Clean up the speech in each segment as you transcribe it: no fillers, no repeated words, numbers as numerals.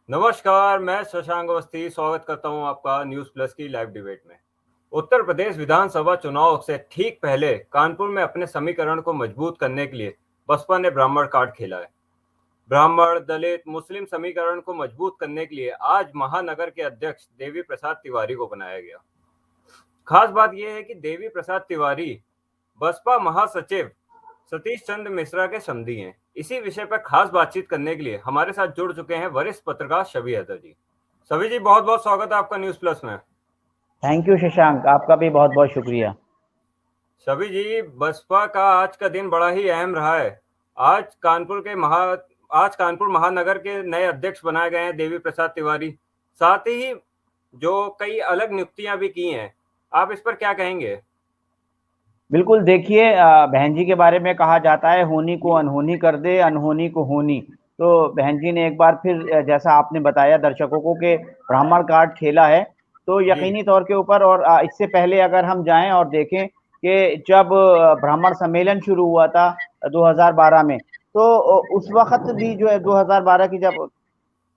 नमस्कार, मैं शशांक अवस्थी स्वागत करता हूं आपका न्यूज़ प्लस की लाइव डिबेट में। उत्तर प्रदेश विधानसभा चुनाव से ठीक पहले कानपुर में अपने समीकरण को मजबूत करने के लिए बसपा ने ब्राह्मण कार्ड खेला है। ब्राह्मण, दलित, मुस्लिम समीकरण को मजबूत करने के लिए आज महानगर के अध्यक्ष देवी प्रसाद तिवारी को बनाया गया। खास बात यह है कि देवी प्रसाद तिवारी बसपा महासचिव सतीश चंद्र मिश्रा के समधी हैं। इसी विषय पर खास बातचीत करने के लिए हमारे साथ जुड़ चुके हैं वरिष्ठ पत्रकार शबी अहतर जी। शबी जी, बहुत बहुत स्वागत है आपका न्यूज प्लस में। थैंक यू शशांक, आपका भी बहुत बहुत शुक्रिया। शबी जी, बसपा का आज का दिन बड़ा ही अहम रहा है। आज कानपुर के महा आज कानपुर महानगर के नए अध्यक्ष बनाए गए हैं देवी प्रसाद तिवारी। साथ ही जो कई अलग नियुक्तियां भी की हैं, आप इस पर क्या कहेंगे? बिल्कुल, देखिए, बहन जी के बारे में कहा जाता है, होनी को अनहोनी कर दे, अनहोनी को होनी। तो बहन जी ने एक बार फिर, जैसा आपने बताया दर्शकों को, कि ब्राह्मण कार्ड खेला है। तो जी। यकीनी तौर के ऊपर, और इससे पहले अगर हम जाएं और देखें कि जब ब्राह्मण सम्मेलन शुरू हुआ था 2012 में, तो उस वक्त भी जो है 2012 की जब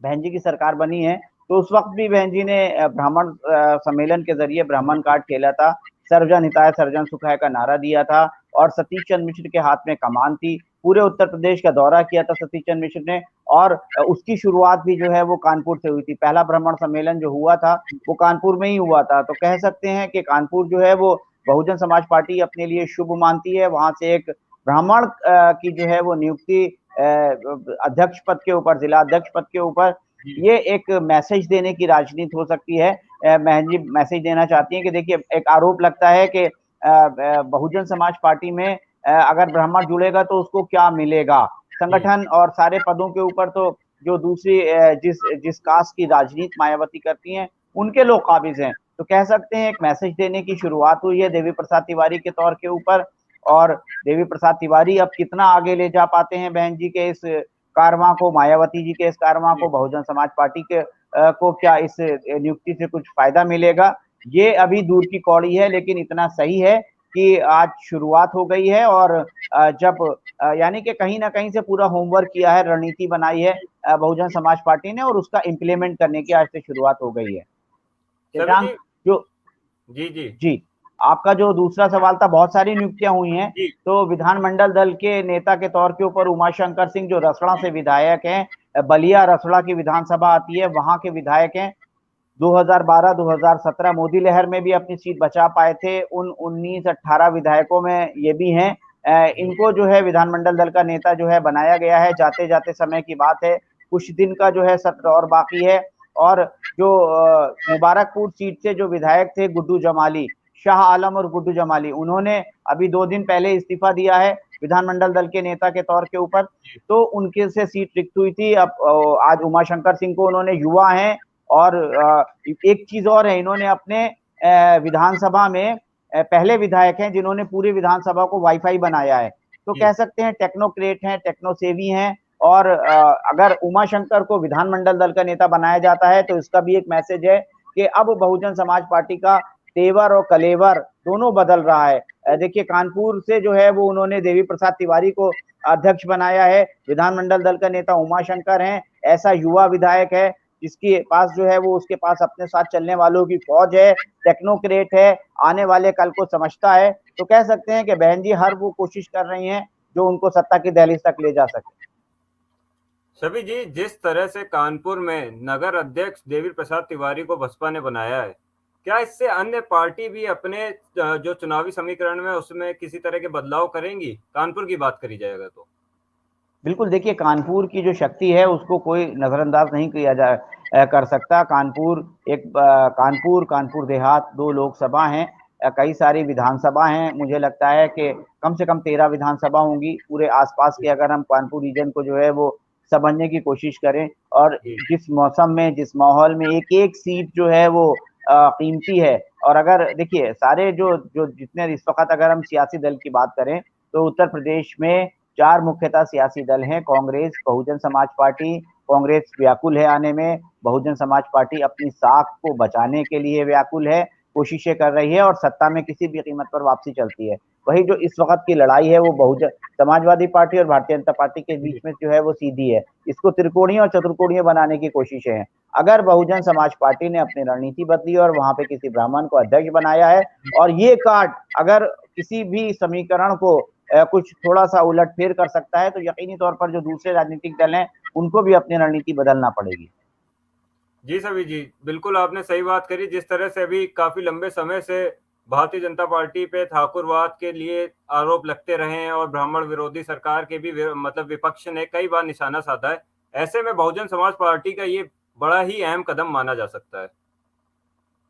बहन जी की सरकार बनी है, तो उस वक्त भी बहन जी ने ब्राह्मण सम्मेलन के जरिए ब्राह्मण कार्ड खेला था। सर्वजन हिताय सर्वजन सुखाय का नारा दिया था और सतीश चंद्र मिश्र के हाथ में कमान थी। पूरे उत्तर प्रदेश का दौरा किया था सतीश चंद्र मिश्र ने, और उसकी शुरुआत भी जो है वो कानपुर से हुई थी। पहला ब्राह्मण सम्मेलन जो हुआ था वो कानपुर में ही हुआ था। तो कह सकते हैं कि कानपुर जो है वो बहुजन समाज पार्टी अपने लिए शुभ मानती है। वहां से एक ब्राह्मण की जो है वो नियुक्ति अध्यक्ष पद के ऊपर, जिला अध्यक्ष पद के ऊपर, ये एक मैसेज देने की राजनीति हो सकती है। बहन जी मैसेज देना चाहती हैं कि देखिए, एक आरोप लगता है कि बहुजन समाज पार्टी में अगर ब्राह्मण जुड़ेगा तो उसको क्या मिलेगा। जी। संगठन और सारे पदों के ऊपर तो जो दूसरी जिस जिस कास्ट की राजनीति मायावती करती हैं, उनके लोग काबिज हैं। तो कह सकते हैं एक मैसेज देने की शुरुआत हुई है देवी प्रसाद तिवारी के तौर के ऊपर। और देवी प्रसाद तिवारी अब कितना आगे ले जा पाते हैं बहन जी के इस कारवां को, मायावती जी के इस कारवां को, जी। बहुजन समाज पार्टी के को क्या इस नियुक्ति से कुछ फायदा मिलेगा, ये अभी दूर की कौड़ी है। लेकिन इतना सही है कि आज शुरुआत हो गई है, और जब यानी कि कहीं ना कहीं से पूरा होमवर्क किया है, रणनीति बनाई है बहुजन समाज पार्टी ने, और उसका इम्प्लीमेंट करने की आज से शुरुआत हो गई है। शबी शशांक, जी। जो जी। जी। जी, आपका जो दूसरा सवाल था, बहुत सारी नियुक्तियां हुई हैं। जी। तो विधानमंडल दल के नेता के तौर के ऊपर उमाशंकर सिंह, जो रसड़ा से विधायक हैं, बलिया रसड़ा की विधानसभा आती है, वहां के विधायक हैं। 2012-2017 मोदी लहर में भी अपनी सीट बचा पाए थे। उन 19-18 विधायकों में ये भी हैं। जी। इनको जो है विधानमंडल दल का नेता जो है बनाया गया है। जाते जाते समय की बात है, कुछ दिन का जो है सत्र और बाकी है। और जो मुबारकपुर सीट से जो विधायक थे गुड्डू जमाली, शाह आलम और गुड्डू जमाली, उन्होंने अभी 2 दिन पहले इस्तीफा दिया है विधानमंडल दल के नेता के तौर के ऊपर। तो उनके से सीट रिक्त हुई थी। अब आज उमाशंकर सिंह को, उन्होंने, युवा हैं, और एक चीज और है, इन्होंने अपने विधानसभा में पहले विधायक हैं जिन्होंने पूरी विधानसभा को वाईफाई बनाया है। तो जी। कह सकते हैं टेक्नोक्रेट हैं, टेक्नोसेवी हैं। और अगर उमाशंकर को विधानमंडल दल का नेता बनाया जाता है, तो इसका भी एक मैसेज है कि अब बहुजन समाज पार्टी का तेवर और कलेवर दोनों बदल रहा है। देखिए, कानपुर से जो है वो उन्होंने देवी प्रसाद तिवारी को अध्यक्ष बनाया है। विधानमंडल दल का नेता उमाशंकर हैं, ऐसा युवा विधायक है जिसके पास जो है वो, उसके पास अपने साथ चलने वालों की फौज है, टेक्नोक्रेट है, आने वाले कल को समझता है। तो कह सकते हैं कि बहन जी हर वो कोशिश कर रही हैं जो उनको सत्ता की दहलीज तक ले जा सके। सभी जी, जिस तरह से कानपुर में नगर अध्यक्ष देवी प्रसाद तिवारी को बसपा ने बनाया है, क्या इससे अन्य पार्टी भी अपने जो चुनावी समीकरण में उसमें किसी तरह के बदलाव करेंगी? कानपुर की बात करी जाएगा तो। बिल्कुल, देखिए, कानपुर की जो शक्ति है उसको कोई नज़रअंदाज नहीं किया जा कर सकता। कानपुर एक कानपुर देहात 2 लोकसभा हैं, कई सारी विधानसभा हैं। मुझे लगता है कि कम से कम 13 विधानसभा होंगी पूरे आसपास के, अगर हम कानपुर रीजन को जो है वो समझने की कोशिश करें। और जी। जिस मौसम में, जिस माहौल में एक-एक सीट जो है वो कीमती है। और अगर देखिए, सारे जो जो जितने इस वक़्त अगर हम सियासी दल की बात करें, तो उत्तर प्रदेश में 4 मुख्यतः सियासी दल हैं। कांग्रेस, बहुजन समाज पार्टी। कांग्रेस व्याकुल है आने में, बहुजन समाज पार्टी अपनी साख को बचाने के लिए व्याकुल है। कोशिशें कर रही है और सत्ता में किसी भी कीमत पर वापसी चलती है। वही जो इस वक्त की लड़ाई है वो बहुजन समाजवादी पार्टी और भारतीय जनता पार्टी के बीच में जो है वो सीधी है। इसको त्रिकोणीय और चतुर्कोणीय बनाने की कोशिशें हैं। अगर बहुजन समाज पार्टी ने अपनी रणनीति बदली और वहां पे किसी ब्राह्मण को अध्यक्ष बनाया है और ये कार्ड अगर किसी भी समीकरण को कुछ थोड़ा सा उलटफेर कर सकता है तो यकीनी तौर पर जो दूसरे राजनीतिक दल हैं उनको भी अपनी रणनीति बदलना पड़ेगी। जी सभी जी, बिल्कुल आपने सही बात करी। जिस तरह से अभी काफी लंबे समय से भारतीय जनता पार्टी पे ठाकुरवाद के लिए आरोप लगते रहे हैं और ब्राह्मण विरोधी सरकार के भी मतलब विपक्ष ने कई बार निशाना साधा है। ऐसे में बहुजन समाज पार्टी का ये बड़ा ही अहम कदम माना जा सकता है।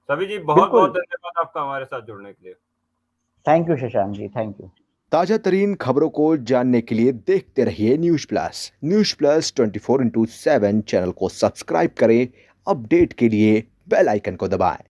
सभी जी, बहुत बिल्कुल। बहुत धन्यवाद आपका हमारे साथ जुड़ने के लिए। Thank you Shashank ji, thank you. ताजा तरीन खबरों को जानने के लिए देखते रहिए न्यूज प्लस 24/7 चैनल को सब्सक्राइब करें। अपडेट के लिए बेल आइकन को दबाएं।